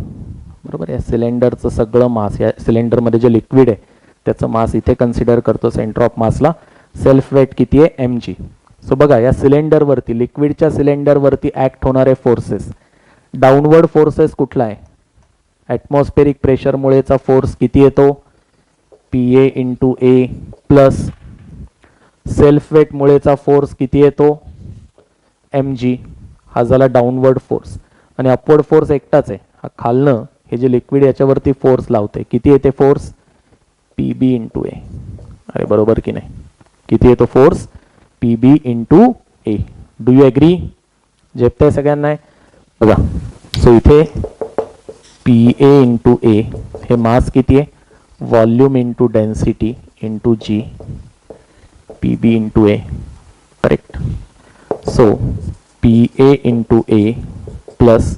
बरोबर आहे. सिलेंडरचं सगळं मास, या सिलेंडरमध्ये जे लिक्विड आहे त्याचं मास इथे कन्सिडर करतो सेंटर ऑफ मासला. सेल्फ वेट किती आहे? mg. सो बघा, या सिलेंडरवरती, लिक्विडच्या सिलेंडरवरती ऍक्ट होणारे फोर्सेस, डाऊनवर्ड फोर्सेस कुठला आहे? ॲटमॉस्फेरिक प्रेशरमुळेचा फोर्स किती येतो? PA into A plus self वेटमुळेचा force किती येतो? mg. हा झाला डाऊनवर्ड फोर्स. आणि अपवर्ड फोर्स एकटाच आहे, हा खालनं हे जे लिक्विड याच्यावरती फोर्स लावते. किती येते फोर्स? PB इंटू ए. अरे बरोबर की नाही? किती येतो force? PB into A. Do you agree? झेपतंय सगळ्यांना? बघा, सो इथे PA इंटू ए हे मास किती आहे? Volume into density into g. PB into A. Correct. So PA into A plus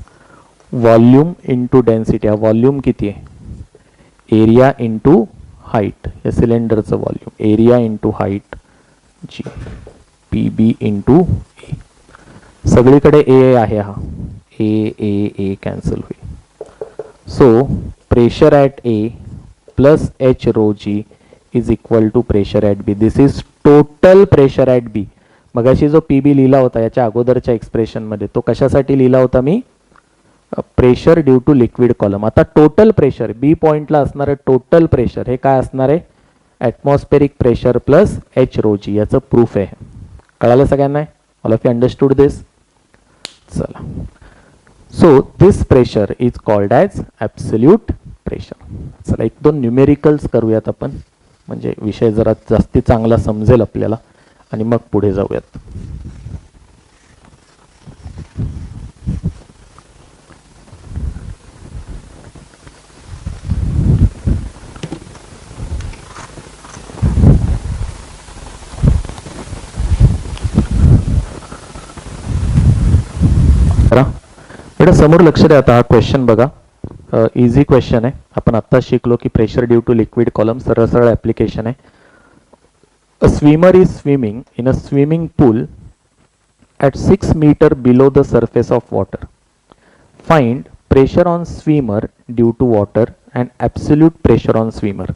volume into density. हा व्हॉल्यूम किती आहे? Area into height. या सिलेंडरचं volume, area into height g. PB into A. सगळीकडे A आहे, हा ए कॅन्सल होईल. So pressure at A plus H rho g is equal to pressure at B. This is total pressure at B. मगाशी जो PB लिहिला होता याच्या अगोदरच्या एक्सप्रेशनमध्ये, तो कशासाठी लिहिला होता मी? Pressure due to liquid column. आता टोटल प्रेशर, बी पॉइंटला असणारं टोटल प्रेशर हे काय असणार आहे? Atmospheric pressure plus H rho g. याचं प्रूफ आहे. कळालं सगळ्यांना? All of you understood this? चला, so this pressure is called as absolute pressure. चला, एक दोन न्यूमेरिकल्स करूयात आपण, म्हणजे विषय जरा जास्ती चांगला समजेल आपल्याला, आणि मग पुढे जाऊयात. बेटा समोर लक्ष द्या. आता हा क्वेश्चन बघा, इझी क्वेश्चन आहे. आपण आत्ता शिकलो की pressure due to liquid column, सरळ सरळ ॲप्लिकेशन आहे. A swimmer is swimming in a swimming pool at 6 meter below the surface of water. Find pressure on swimmer due to water and absolute pressure on swimmer.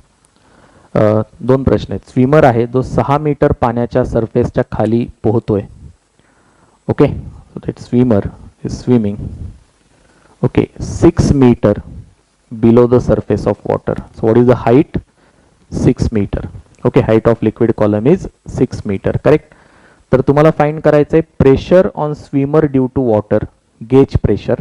दोन प्रश्न आहेत. Swimmer आहे जो 6 metre पाण्याच्या सरफेसच्या खाली पोहतोय. Okay, so that swimmer is swimming, okay, 6 metre below the surface of water. So what is the height? 6 metre. Okay, height of liquid column is 6 metre. Correct. तर तुम्हाला फाइंड करायचं आहे pressure on swimmer due to water, gauge pressure,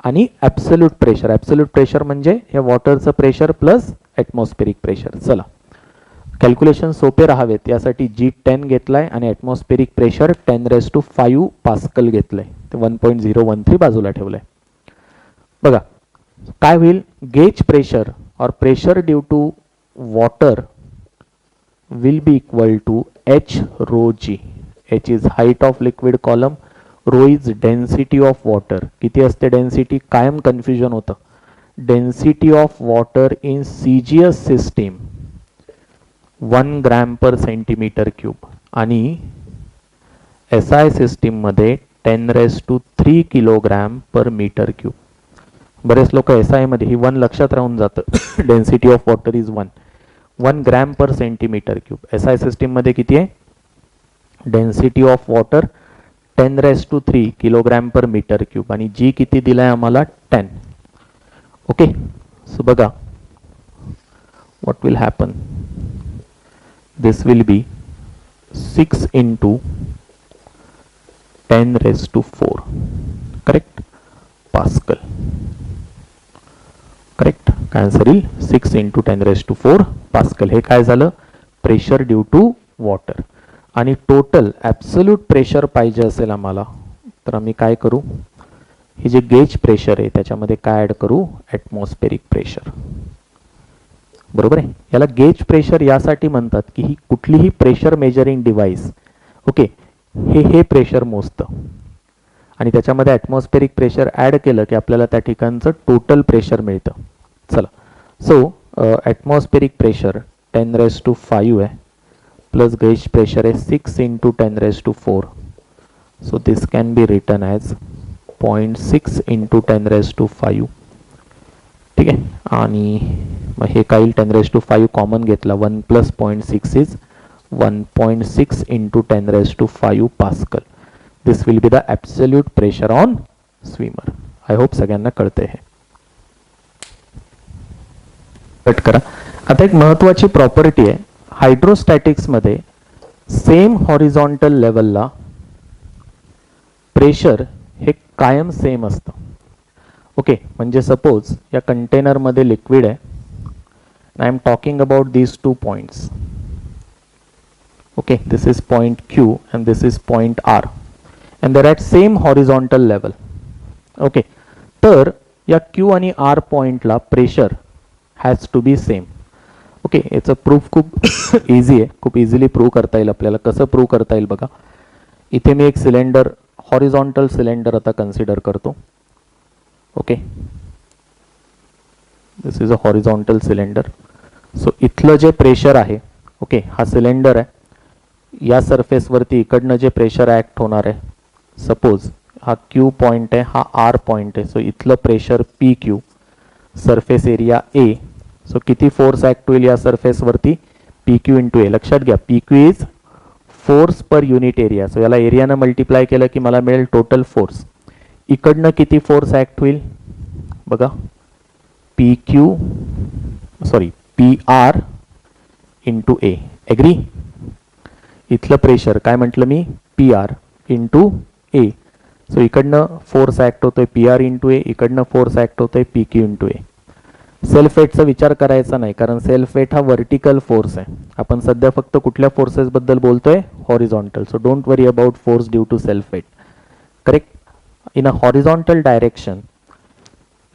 आणि absolute pressure. Absolute pressure म्हणजे हे वॉटरचं pressure plus atmospheric pressure. चला, calculation सोपे राहावेत यासाठी जी 10 घेतलाय आणि ॲटमॉस्फेरिक प्रेशर 10⁵ पास्कल घेतलंय, ते 1.013 बाजूला ठेवलंय. बघा काय होईल? गेज प्रेशर और pressure due to water will be equal to H rho g. H is height of liquid column, rho is density of water. किती असते डेन्सिटी? कायम कन्फ्युजन होतं. Density of water in CGS system 1 gram per centimetre cube, आणि SI system मध्ये 10⁻³ kilogram per metre cube. बरेच लोक SI मध्ये ही 1 लक्षात राहून जातं. Density of water is 1 gram per centimetre cube. SI system मध्ये किती आहे? Density of water 10⁻³ kilogram per metre cube आणि जी किती दिलाय आम्हाला 10. ओके, सो बघा what will happen, this will be 6 into 10⁻⁴, correct, pascal. Correct, काय आन्सर येईल 6 into 10⁻⁴ पास्कल. हे काय झालं, प्रेशर ड्यू टू वॉटर. आणि टोटल ॲब्सोल्यूट प्रेशर पाहिजे असेल आम्हाला तर आम्ही काय करू, हे जे गेज प्रेशर आहे त्याच्यामध्ये काय ॲड करू, ॲटमॉस्फेरिक प्रेशर. बरोबर आहे. याला गेज प्रेशर यासाठी म्हणतात की ही कुठलीही प्रेशर मेजरिंग डिव्हाइस, ओके, हे प्रेशर मोजतं आणि त्याच्यामध्ये ॲटमॉस्फेरिक प्रेशर ॲड केलं की आपल्याला त्या ठिकाणचं टोटल प्रेशर मिळतं. चला, सो ॲटमॉस्फेरिक प्रेशर 10⁻⁵ आहे प्लस गेज प्रेशर आहे 6 into 10⁻⁴. So this can be written as 0.6 into 10⁻⁵. ठीक आहे, आणि मग हे काही 10⁻⁵ कॉमन घेतला, 1 + 0.6 is 1.6 into 10⁻⁵ pascal. This will be the absolute pressure on swimmer. I hope सगळ्यांना कळते हे. कट करा. आता एक महत्वाची प्रॉपर्टी आहे हायड्रोस्टॅटिक्स मध्ये, सेम हॉरिझॉन्टल लेवलला प्रेशर हे कायम सेम असतं. ओके, म्हणजे सपोज या कंटेनरमध्ये लिक्विड आहे, I am talking about these 2 points. Okay, this is point Q and this is point R and they're at same horizontal level. Okay, तर या Q आणि R पॉइंटला pressure has to be same. Okay, याचं proof खूप easy आहे, खूप easily prove करता येईल आपल्याला. कसं प्रूव्ह करता येईल बघा, इथे मी एक सिलेंडर, हॉरिझॉन्टल सिलेंडर आता कन्सिडर करतो. Okay, this is a horizontal cylinder. So इथलं जे प्रेशर आहे, ओके, हा सिलेंडर आहे, या सरफेसवरती इकडनं जे प्रेशर ॲक्ट होणार आहे, सपोज हा Q पॉइंट आहे, हा R पॉइंट आहे. सो इथलं pressure PQ, surface area A. So किती फोर्स ॲक्ट होईल या सरफेसवरती, PQ × A. लक्षात घ्या, PQ is force per unit area. So याला एरियानं मल्टिप्लाय केलं की मला मिळेल टोटल फोर्स. इकडनं किती फोर्स ॲक्ट होईल बघा, PR × A. ॲग्री. इथलं प्रेशर काय म्हटलं मी, PR × A. सो इकडनं फोर्स ॲक्ट होतोय PR × A, इकडनं फोर्स ॲक्ट होतोय PQ × A. सेल्फ वेटचा विचार करायचा नाही, कारण सेल्फ वेट हा वर्टिकल फोर्स आहे. आपण सध्या फक्त कुठल्या फोर्सेस बद्दल बोलतोय, horizontal. So don't worry about force due to self weight. Correct. In a horizontal direction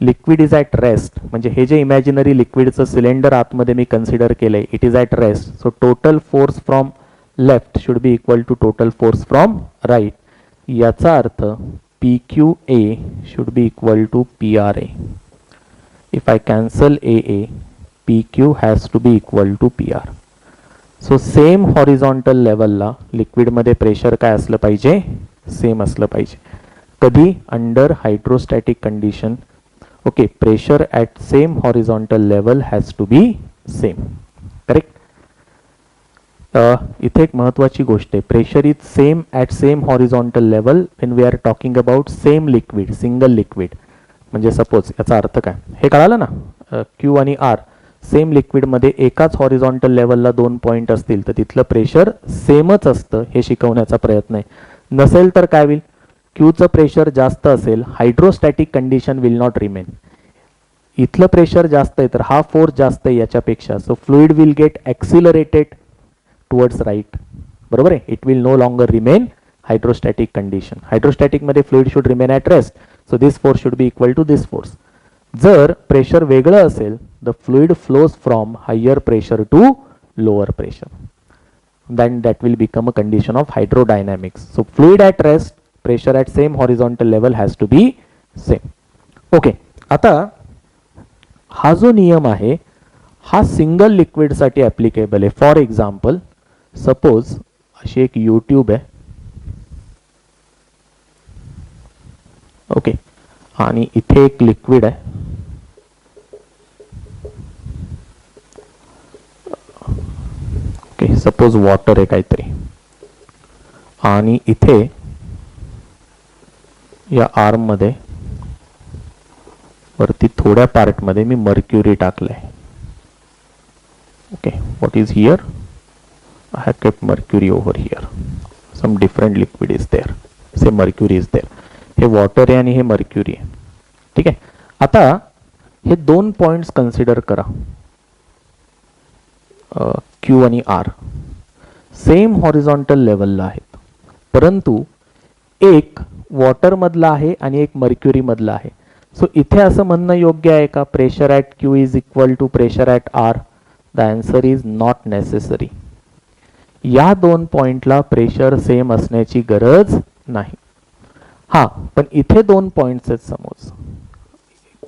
liquid is at rest, म्हणजे हे जे इमॅजिनरी लिक्विडचं सिलेंडर आतमध्ये मी कन्सिडर केलंय, it is at rest. So total force from left should be equal to total force from right. याचा अर्थ PQA should be equal to PRA. If I cancel AA, PQ has to be equal to PR. So same horizontal level ला liquid मध्ये pressure काय असलं पाहिजे, same असलं पाहिजे. कधी, under hydrostatic condition. Okay, pressure at same horizontal level has to be same. Correct. इथे एक महत्वाची गोष्ट आहे, pressure is same at same horizontal level when we are talking about same liquid, single liquid. म्हणजे suppose याचा अर्थ काय, हे कळालं ना, Q आणि R सेम लिक्विडमध्ये एकाच हॉरिझॉन्टल लेवलला 2 पॉईंट असतील तर तिथलं प्रेशर सेमच असतं, हे शिकवण्याचा प्रयत्न आहे. नसेल तर काय होईल, Qचं प्रेशर जास्त असेल, hydrostatic condition will not remain. इथलं प्रेशर जास्त आहे तर हा फोर्स जास्त आहे याच्यापेक्षा, so fluid will get accelerated towards right. बरोबर आहे. It will no longer remain hydrostatic condition. हायड्रोस्टॅटिकमध्ये fluid should remain at rest. So this force should be equal to this force. जर प्रेशर वेगळं असेल, the fluid flows from higher pressure to lower pressure. Then that will become a condition of hydrodynamics. So fluid at rest, pressure at same horizontal level has to be same. Okay. आता हा जो नियम आहे हा single liquid साठी applicable आहे. For example, suppose अशी एक YouTube आहे. ओके, आणि इथे एक लिक्विड आहे. ओके, सपोज वॉटर आहे काहीतरी, आणि इथे या आर्म मध्ये वरती थोड्या पार्ट मध्ये मी मर्क्युरी टाकलंय. Okay, what is here? I have kept mercury over here. Some different liquid is there. Say mercury is there. हे वॉटर आहे आणि हे मर्क्युरी आहे. ठीक आहे. आता हे दोन पॉइंट्स कन्सिडर करा, क्यू आणि आर सेम हॉरिझॉन्टल लेवलला आहेत, परंतु एक वॉटर मधला आहे आणि एक मर्क्युरी मधला आहे. सो इथे असं म्हणणं योग्य आहे का pressure at Q is equal to pressure at R? The answer is not necessary. या दोन पॉइंटला प्रेशर सेम असण्याची गरज नाही. हा, पण इथे दोन पॉइंट्स आहेत समोर,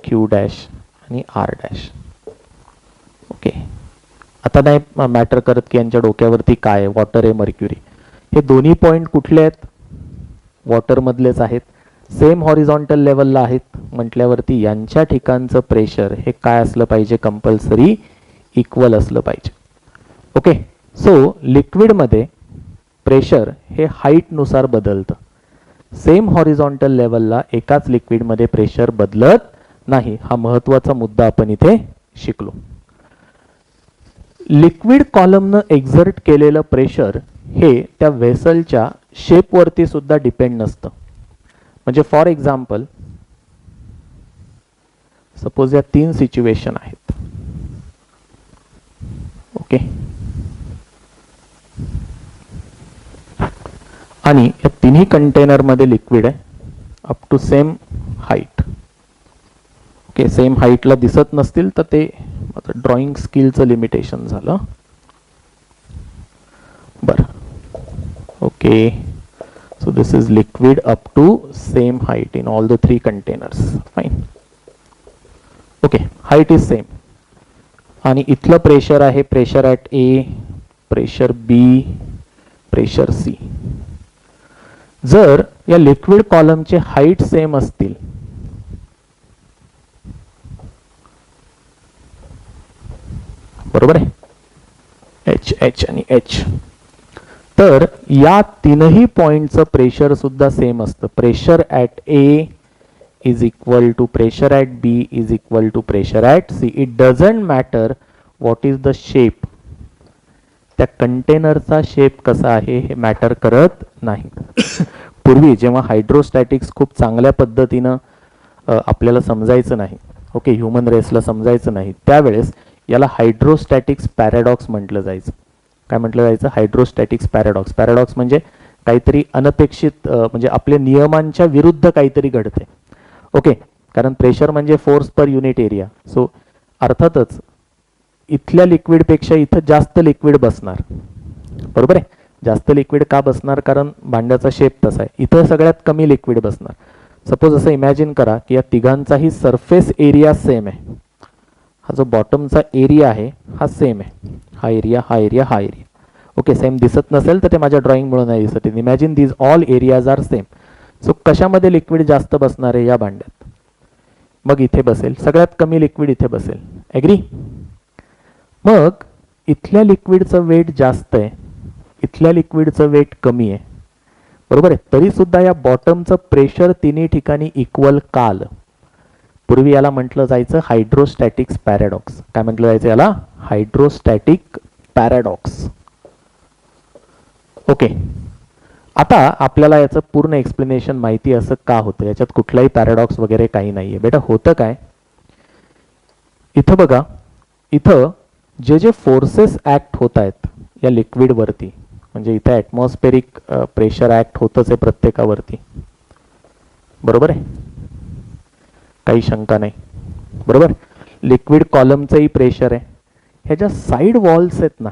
क्यू डॅश आणि आर डॅश. ओके, आता नाही मॅटर करत की यांच्या डोक्यावरती काय आहे, वॉटर आहे मर्क्युरी. हे दोन्ही पॉइंट कुठले आहेत? वॉटर मधलेच आहेत, सेम हॉरिझॉन्टल लेवलला आहेत म्हटल्यावरती यांच्या ठिकाणचं प्रेशर हे काय असलं पाहिजे? कंपल्सरी इक्वल असलं पाहिजे. ओके, सो लिक्विडमध्ये प्रेशर हे हाईटनुसार बदलतं. सेम हॉरिझॉन्टल लेवलला एकाच लिक्विडमध्ये प्रेशर बदलत नाही. हा महत्वाचा मुद्दा आपण इथे शिकलो. लिक्विड कॉलमनं एक्झर्ट केलेलं प्रेशर हे त्या व्हेसलच्या शेपवरती सुद्धा डिपेंड नसतं. म्हणजे फॉर एक्झाम्पल, सपोज या 3 सिच्युएशन आहेत. ओके, आणि या तिन्ही कंटेनर मध्ये लिक्विड आहे up to same height. Okay, same हाईटला दिसत नसतील तर ते ड्रॉइंग स्किलचं लिमिटेशन झालं. बरं, okay, so this is liquid up to same height in all the 3 containers. Fine. Okay, height is same. आणि इथलं प्रेशर आहे pressure at A, pressure B, pressure C. जर या लिक्विड कॉलमचे हाईट सेम असतील, बरोबर आहे, एच एच आणि H, तर या तीनही पॉइंटचं प्रेशर सुद्धा सेम असतं. Pressure at A is equal to pressure at B is equal to pressure at C. It doesn't matter what is the shape. त्या कंटेनरचा शेप कसा आहे हे मॅटर करत नाही. पूर्वी जेव्हा हायड्रोस्टॅटिक्स खूप चांगल्या पद्धतीनं आपल्याला समजायचं नाही, ओके, ह्युमन रेसला समजायचं नाही, त्यावेळेस याला हायड्रोस्टॅटिक्स पॅराडॉक्स म्हटलं जायचं. काय म्हटलं जायचं? Hydrostatics paradox. पॅराडॉक्स म्हणजे काहीतरी अनपेक्षित, म्हणजे आपल्या नियमांच्या विरुद्ध काहीतरी घडते. ओके, कारण प्रेशर म्हणजे force per unit area. So अर्थातच इथल्या लिक्विडपेक्षा इथं जास्त लिक्विड बसणार, बरोबर आहे. जास्त लिक्विड का बसणार? कारण भांड्याचा शेप तसा आहे. इथं सगळ्यात कमी लिक्विड बसणार. सपोज असं इमॅजिन करा की या तिघांचाही सरफेस एरिया सेम आहे. हा जो बॉटमचा एरिया आहे हा सेम आहे, हा एरिया, हा एरिया, हा एरिया. ओके, सेम दिसत नसेल तर ते माझ्या ड्रॉइंगमुळे नाही दिसत. Imagine these all areas are same. So कशामध्ये लिक्विड जास्त बसणार आहे? या भांड्यात. मग इथे बसेल, सगळ्यात कमी लिक्विड इथे बसेल. ॲग्री? मग इथल्या लिक्विडचं वेट जास्त आहे, इथल्या लिक्विडचं वेट कमी आहे, बरोबर आहे. तरी सुद्धा या बॉटमचं प्रेशर तिन्ही ठिकाणी इक्वल का आलं? पूर्वी याला म्हटलं जायचं हायड्रोस्टॅटिक्स पॅराडॉक्स. काय म्हटलं जायचं याला? Hydrostatic paradox. ओके, आता आपल्याला याचं पूर्ण एक्सप्लेनेशन माहिती असं का होतं, याच्यात कुठलाही पॅराडॉक्स वगैरे काही नाहीये. बेटा होतं काय, इथं बघा, इथं जे जे फोर्सेस ऍक्ट होत आहेत या लिक्विडवरती, म्हणजे इथे ॲटमॉस्फेरिक प्रेशर ऍक्ट होतच आहे प्रत्येकावरती, बरोबर आहे, काही शंका नाही, बरोबर. लिक्विड कॉलमचंही प्रेशर आहे. ह्याच्या साईड वॉल्स आहेत ना,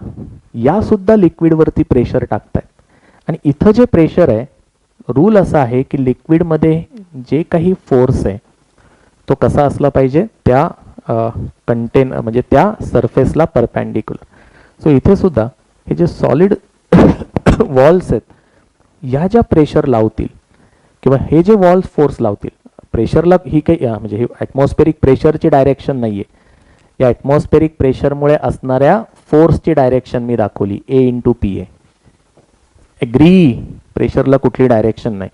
या सुद्धा लिक्विडवरती प्रेशर टाकतायत. आणि इथं जे प्रेशर आहे, रूल असा आहे की लिक्विडमध्ये जे काही फोर्स आहे तो कसा असला पाहिजे? त्या म्हणजे त्या सरफेसला परपॅन्डिक्युलर. सो इथे सुद्धा हे जे सॉलिड वॉल्स आहेत, या ज्या प्रेशर लावतील किंवा हे जे वॉल्स फोर्स लावतील, प्रेशरला ही काही म्हणजे ही ॲटमॉस्फेरिक प्रेशरची डायरेक्शन नाही आहे. या ॲटमॉस्फेरिक प्रेशरमुळे असणाऱ्या फोर्सची डायरेक्शन मी दाखवली, A × PA. ॲग्री? प्रेशरला कुठली डायरेक्शन नाही.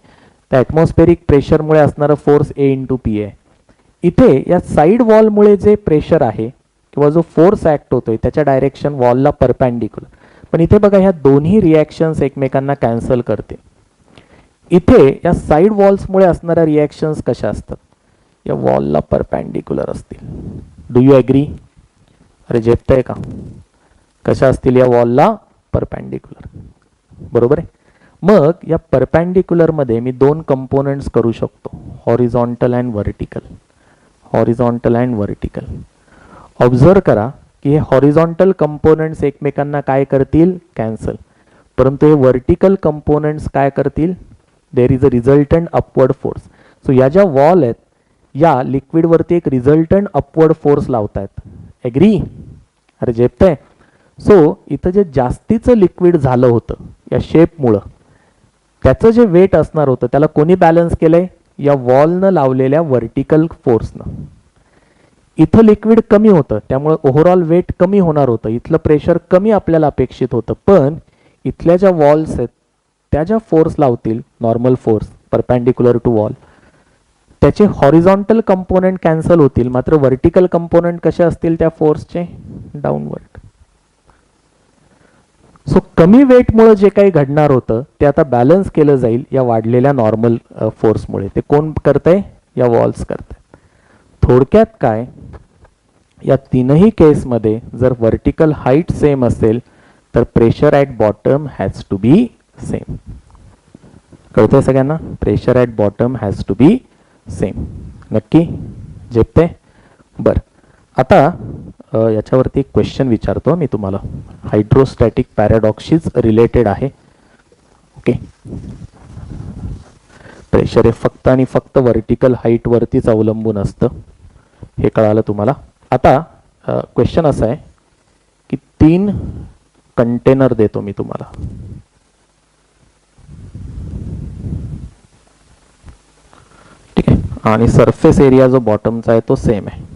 तर ॲटमॉस्फेरिक प्रेशरमुळे असणारा फोर्स ए इंटू पी आहे. इथे या साईड वॉलमुळे जे प्रेशर आहे किंवा जो फोर्स ॲक्ट होतोय त्याच्या डायरेक्शन वॉलला परपॅन्डिक्युलर. पण इथे बघा ह्या दोन्ही रिॲक्शन्स एकमेकांना कॅन्सल करते. इथे या साईड वॉल्समुळे असणाऱ्या रिॲक्शन्स कशा असतात, या वॉलला परपॅन्डिक्युलर असतील. Do you agree? अरे झेपतंय का? कशा असतील या वॉलला परपॅन्डिक्युलर, बरोबर आहे. मग या परपॅन्डिक्युलरमध्ये मी दोन कंपोनंट्स करू शकतो, horizontal and vertical. Horizontal and vertical. Observe करा की हे हॉरिझॉन्टल कंपोनंट्स एकमेकांना काय करतील, कॅन्सल. परंतु हे व्हर्टिकल कंपोनंट्स काय करतील, देर is a resultant upward force. So या ज्या वॉल आहेत या लिक्विडवरती एक रिझल्टंट अपवर्ड फोर्स लावतायत. ॲग्री? अरे झेपतंय. सो इथं जे जास्तीचं लिक्विड झालं होतं या शेपमुळं, त्याचं जे वेट असणार होतं त्याला कोणी बॅलन्स केलंय, या वॉलनं लावलेल्या व्हर्टिकल फोर्सनं. इथं लिक्विड कमी होतं त्यामुळे ओव्हरऑल वेट कमी होणार होतं, इथलं प्रेशर कमी आपल्याला अपेक्षित होतं. पण इथल्या ज्या वॉल्स आहेत त्या ज्या फोर्स लावतील, normal force perpendicular to wall, त्याचे हॉरिझॉन्टल कंपोनंट कॅन्सल होतील, मात्र व्हर्टिकल कंपोनंट कसे असतील त्या फोर्सचे, डाऊनवर्ड. सो कमी वेटमुळे जे काही घडणार होतं ते आता बॅलन्स केलं जाईल या वाढलेल्या नॉर्मल फोर्समुळे. ते कोण करतंय, या वॉल्स करताय. थोडक्यात काय, या तीनही केसमध्ये जर व्हर्टिकल हाईट सेम असेल तर pressure at bottom has to be same. कळतंय सगळ्यांना? Pressure at bottom has to be same. नक्की झेपते? बरं, आता याच्यावरती एक क्वेश्चन विचारतो मी तुम्हाला, हायड्रोस्टॅटिक पॅराडॉक्सशीच रिलेटेड आहे. ओके, प्रेशर हे फक्त आणि फक्त व्हर्टिकल हाईटवरतीच अवलंबून असतं, हे कळालं तुम्हाला. आता क्वेश्चन असा आहे की 3 कंटेनर देतो मी तुम्हाला. ठीक आहे, आणि सरफेस एरिया जो बॉटमचा आहे तो सेम आहे.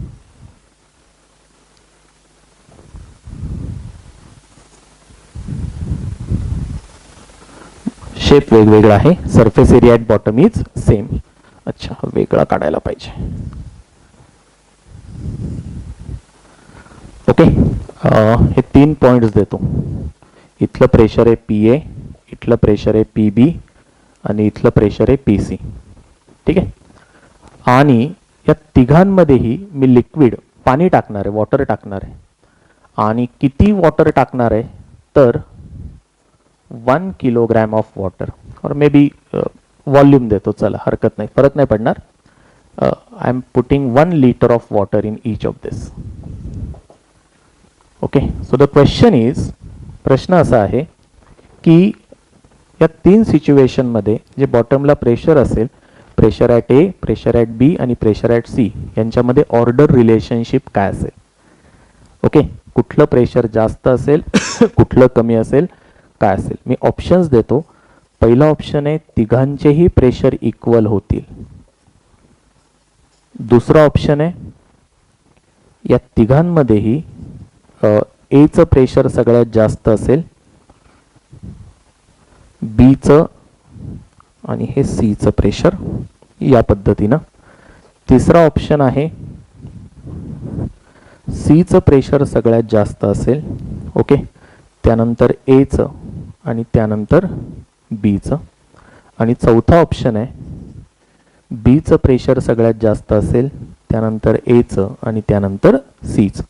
शेप वेगवेगळा आहे, surface area at bottom is same. अच्छा, वेगळा काढायला पाहिजे. ओके, हे 3 पॉइंट्स देतो. इथलं प्रेशर आहे पी ए, इथलं प्रेशर आहे पी बी आणि इथलं प्रेशर आहे पी सी. ठीक आहे, आणि या तिघांमध्येही मी लिक्विड पाणी टाकणार आहे, वॉटर टाकणार आहे. आणि किती वॉटर टाकणार आहे तर 1 किलोग्रॅम ऑफ वॉटर, और मे बी वॉल्यूम देतो, चला हरकत नाही, फरक नाही पडणार. I am putting 1 litre of water in each of this. Okay, so the question is, प्रश्न असा आहे की या 3 सिच्युएशनमध्ये जे बॉटमला प्रेशर असेल, pressure at A, pressure at B आणि प्रेशर ॲट सी, यांच्यामध्ये ऑर्डर रिलेशनशिप काय असेल. ओके, कुठलं प्रेशर जास्त असेल कुठलं कमी असेल, काय असेल. मी ऑप्शन्स देतो. पहिला ऑप्शन आहे तिघांचेही प्रेशर इक्वल होतील. दुसरा ऑप्शन आहे या तिघांमध्येही एचं प्रेशर सगळ्यात जास्त असेल, बीचं आणि हे सीचं प्रेशर, या पद्धतीनं. तिसरा ऑप्शन आहे सीचं प्रेशर सगळ्यात जास्त असेल, ओके, त्यानंतर एचं आणि त्यानंतर बीचं. आणि चौथा ऑप्शन आहे बीचं प्रेशर सगळ्यात जास्त असेल, त्यानंतर एचं आणि त्यानंतर सीचं.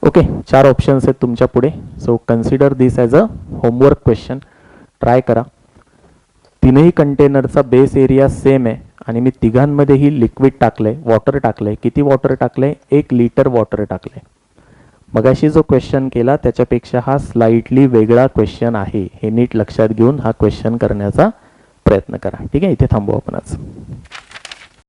ओके, 4 ऑप्शन्स आहेत तुमच्या पुढे. So consider this as a homework question. Try करा. तीनही कंटेनरचा बेस एरिया सेम आहे आणि मी तिघांमध्येही लिक्विड टाकलंय, वॉटर टाकलंय. किती वॉटर टाकलंय? 1 लिटर वॉटर टाकलंय. मगाशी जो क्वेश्चन केला त्याच्यापेक्षा हा स्लाइटली वेगळा क्वेश्चन आहे, हे नीट लक्षात घेऊन हा क्वेश्चन करण्याचा प्रयत्न करा. ठीक आहे, इथे थांबू आपण आज.